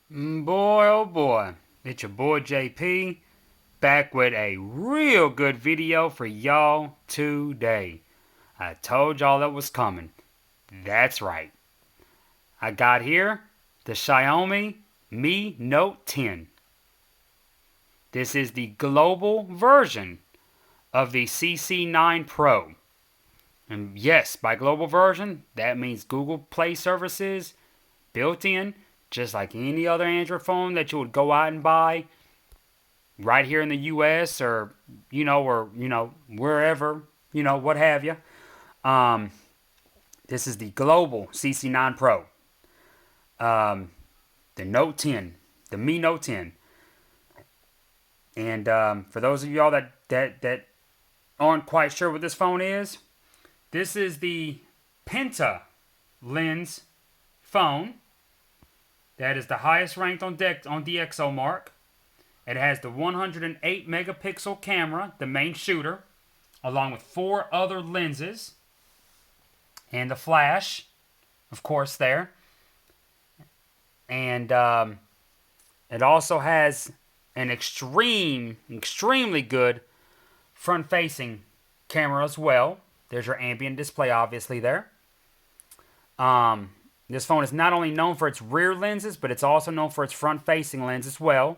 Boy, oh boy, it's your boy JP back with a real good video for y'all today. I told y'all that was coming. That's right. I got here the Xiaomi Mi Note 10. This is the global version of the CC9 Pro. And yes, by global version, that means Google Play services built in, just like any other Android phone that you would go out and buy right here in the US or wherever, what have you. Um this is the global CC9 Pro. The Note 10, the Mi Note 10. And for those of y'all that aren't quite sure what this phone is, this is the Penta lens phone. That is the highest ranked on DxOMark. It has the 108 megapixel camera, the main shooter, along with 4 other lenses, and the flash, of course, there. And it also has an extremely good front-facing camera as well. There's your ambient display, obviously, there. This phone is not only known for its rear lenses, but it's also known for its front-facing lens as well.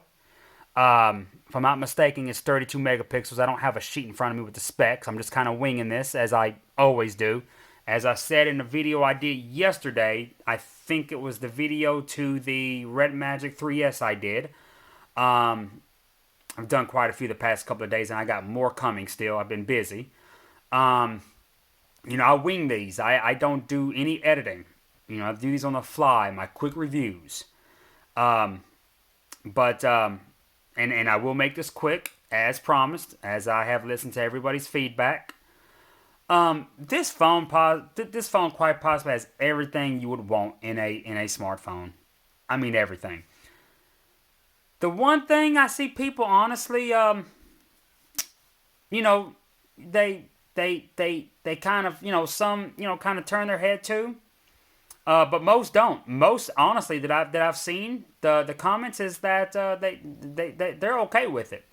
If I'm not mistaken, it's 32 megapixels. I don't have a sheet in front of me with the specs. I'm just kind of winging this, as I always do. As I said in the video I did yesterday, I think it was the video to the Red Magic 3S I did. I've done quite a few the past couple of days, and I got more coming still. I've been busy. I wing these. I don't do any editing. I do these on the fly, my quick reviews. But I will make this quick, as promised, as I have listened to everybody's feedback. This phone quite possibly has everything you would want in a smartphone. I mean everything. The one thing I see people honestly, they kind of, some kind of turn their head to, but most don't. Most honestly that I've seen the comments is that they're okay with it.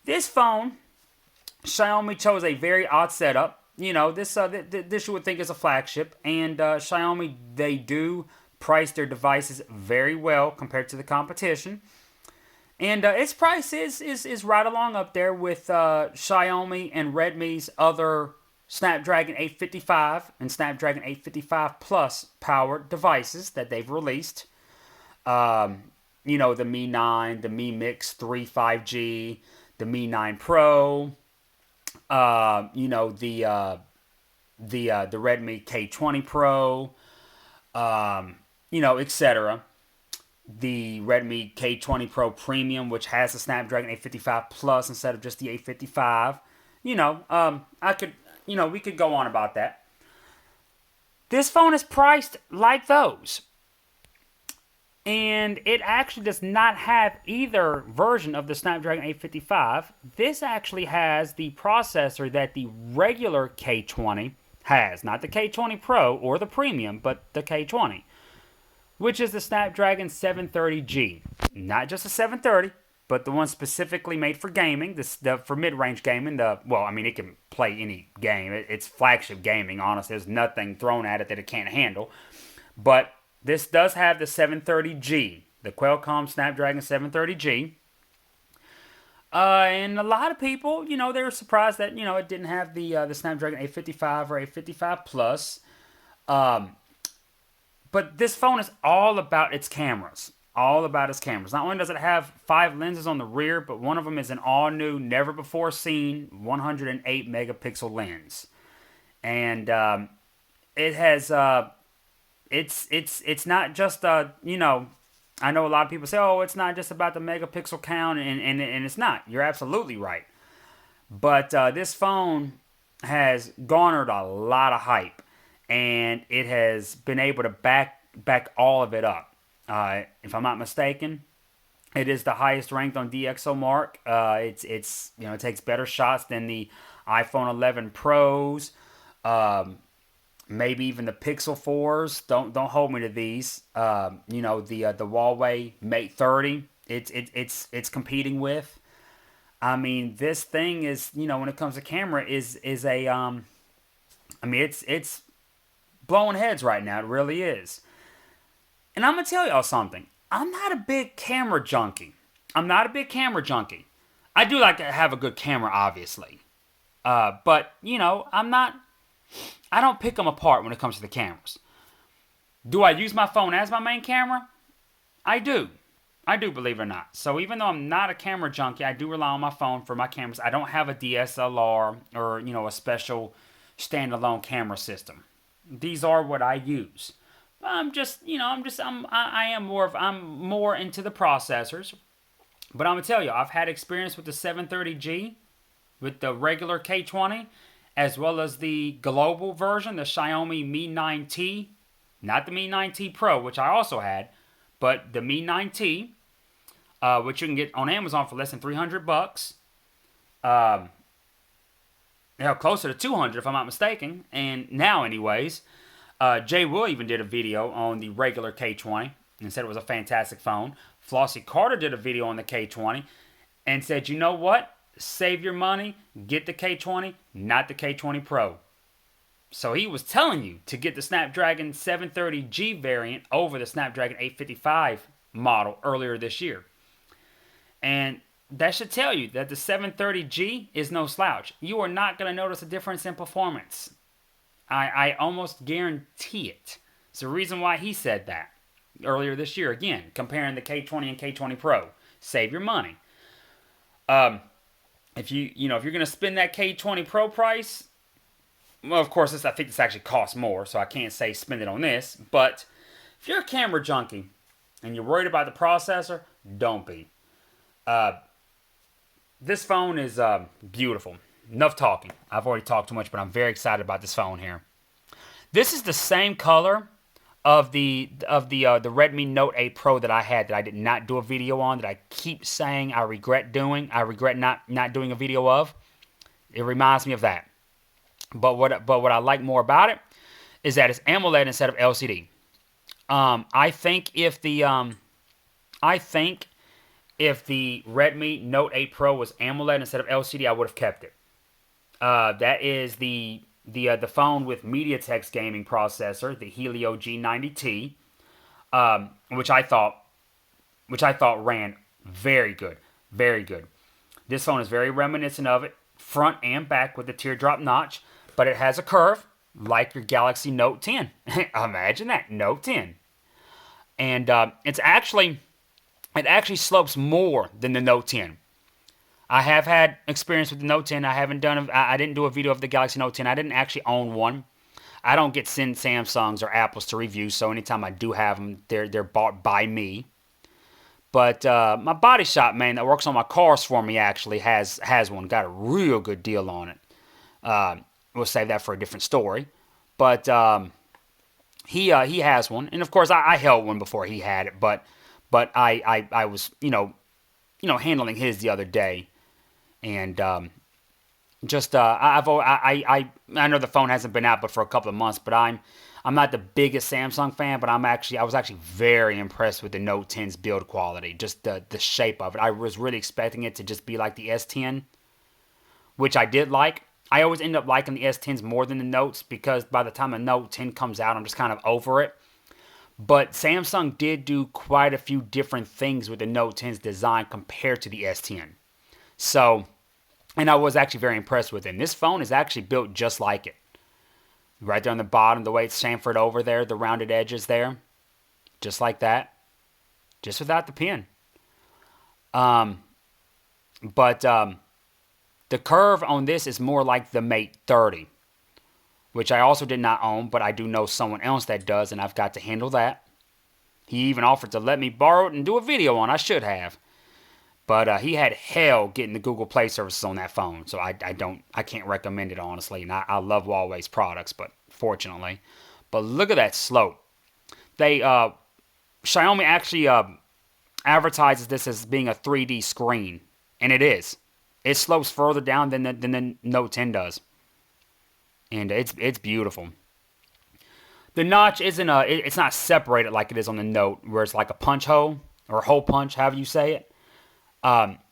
This phone, Xiaomi chose a very odd setup. This you would think is a flagship, and Xiaomi, they do price their devices very well compared to the competition. And its price is right along up there with Xiaomi and Redmi's other Snapdragon 855 and Snapdragon 855 Plus powered devices that they've released. The Mi 9, the Mi Mix 3 5G, the Mi 9 Pro, the Redmi K20 Pro, etc. The Redmi K20 Pro Premium, which has the Snapdragon 855 Plus instead of just the 855. We could go on about that. This phone is priced like those. And it actually does not have either version of the Snapdragon 855. This actually has the processor that the regular K20 has. Not the K20 Pro or the Premium, but the K20, which is the Snapdragon 730G. Not just a 730, but the one specifically made for gaming, for mid-range gaming. It can play any game. It's flagship gaming, honestly. There's nothing thrown at it that it can't handle. But this does have the 730G, the Qualcomm Snapdragon 730G. And a lot of people, they were surprised that, it didn't have the Snapdragon 855 or 855 Plus. But this phone is all about its cameras. All about its cameras. Not only does it have 5 lenses on the rear, but one of them is an all-new, never-before-seen 108 megapixel lens. And it has... It's not just I know a lot of people say, oh, it's not just about the megapixel count, and it's not. You're absolutely right. But this phone has garnered a lot of hype, and it has been able to back all of it up. If I'm not mistaken, it is the highest ranked on DxOMark. It takes better shots than the iPhone 11 Pros. maybe even the Pixel 4s. Don't hold me to these. The Huawei Mate 30. It's competing with. I mean, this thing is, when it comes to camera, is a I mean, it's blowing heads right now. It really is. And I'm gonna tell y'all something. I'm not a big camera junkie. I'm not a big camera junkie. I do like to have a good camera, obviously. But I'm not. I don't pick them apart when it comes to the cameras. Do I use my phone as my main camera? I do. I do, believe it or not. So even though I'm not a camera junkie, I do rely on my phone for my cameras. I don't have a DSLR or a special standalone camera system. These are what I use. I'm more into the processors. But I'm gonna tell you, I've had experience with the 730G, with the regular K20, as well as the global version, the Xiaomi Mi 9T, not the Mi 9T Pro, which I also had, but the Mi 9T, which you can get on Amazon for less than $300. Closer to 200 if I'm not mistaken. And now, anyways, Jay Will even did a video on the regular K20 and said it was a fantastic phone. Flossie Carter did a video on the K20 and said, you know what? Save your money, get the K20, not the K20 Pro. So he was telling you to get the Snapdragon 730G variant over the Snapdragon 855 model earlier this year. And that should tell you that the 730G is no slouch. You are not going to notice a difference in performance. I almost guarantee it. It's the reason why he said that earlier this year. Again, comparing the K20 and K20 Pro. Save your money. If you're going to spend that K20 Pro price, well, of course, I think this actually costs more, so I can't say spend it on this. But if you're a camera junkie and you're worried about the processor, don't be. This phone is beautiful. Enough talking. I've already talked too much, but I'm very excited about this phone here. This is the same color of the Redmi Note 8 Pro that I had that I did not do a video on, that I keep saying I regret doing. I regret not doing a video of. It reminds me of that. But what I like more about it is that it's AMOLED instead of LCD. I think if the Redmi Note 8 Pro was AMOLED instead of LCD, I would have kept it. That is the phone with MediaTek's gaming processor, the Helio G90T, which I thought ran very good, very good. This phone is very reminiscent of it, front and back with the teardrop notch, but it has a curve like your Galaxy Note 10. Imagine that, Note 10, and it actually slopes more than the Note 10. I have had experience with the Note 10. I didn't do a video of the Galaxy Note 10. I didn't actually own one. I don't get sent Samsungs or Apples to review, so anytime I do have them, they're bought by me. But my body shop man that works on my cars for me actually has one. Got a real good deal on it. We'll save that for a different story. But he has one, and of course I held one before he had it. But I was handling his the other day. And I know the phone hasn't been out but for a couple of months, but I'm not the biggest Samsung fan, but I was actually very impressed with the Note 10's build quality, just the shape of it. I was really expecting it to just be like the S10, which I did like. I always end up liking the S10s more than the Notes because by the time the Note 10 comes out, I'm just kind of over it. But Samsung did do quite a few different things with the Note 10's design compared to the S10. So, and I was actually very impressed with it. And this phone is actually built just like it. Right there on the bottom, the way it's chamfered over there, the rounded edges there. Just like that. Just without the pin. But the curve on this is more like the Mate 30. Which I also did not own, but I do know someone else that does, and I've got to handle that. He even offered to let me borrow it and do a video on. I should have. But he had hell getting the Google Play services on that phone. So I can't recommend it, honestly. And I love Huawei's products, but fortunately. But look at that slope. Xiaomi actually advertises this as being a 3D screen. And it is. It slopes further down than the Note 10 does. And it's beautiful. The notch isn't it's not separated like it is on the Note, where it's like a punch hole or hole punch, however you say it.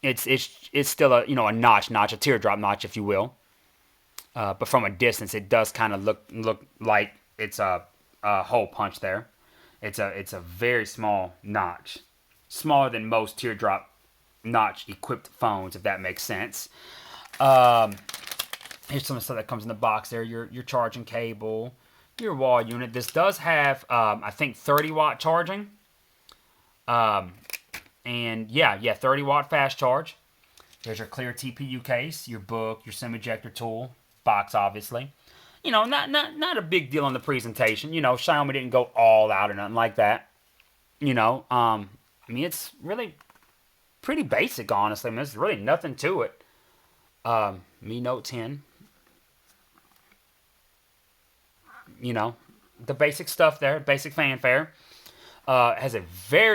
It's still a notch, a teardrop notch, if you will. But from a distance, it does kind of look like it's a hole punch there. It's a very small notch, smaller than most teardrop notch equipped phones, if that makes sense. Here's some of the stuff that comes in the box. There, your charging cable, your wall unit. This does have I think 30-watt charging. And yeah, 30-watt fast charge. There's your clear TPU case, your book, your SIM ejector tool, box obviously. Not a big deal on the presentation. Xiaomi didn't go all out or nothing like that. I mean, it's really pretty basic, honestly. I mean, there's really nothing to it. Mi Note 10. The basic stuff there, basic fanfare. Has a very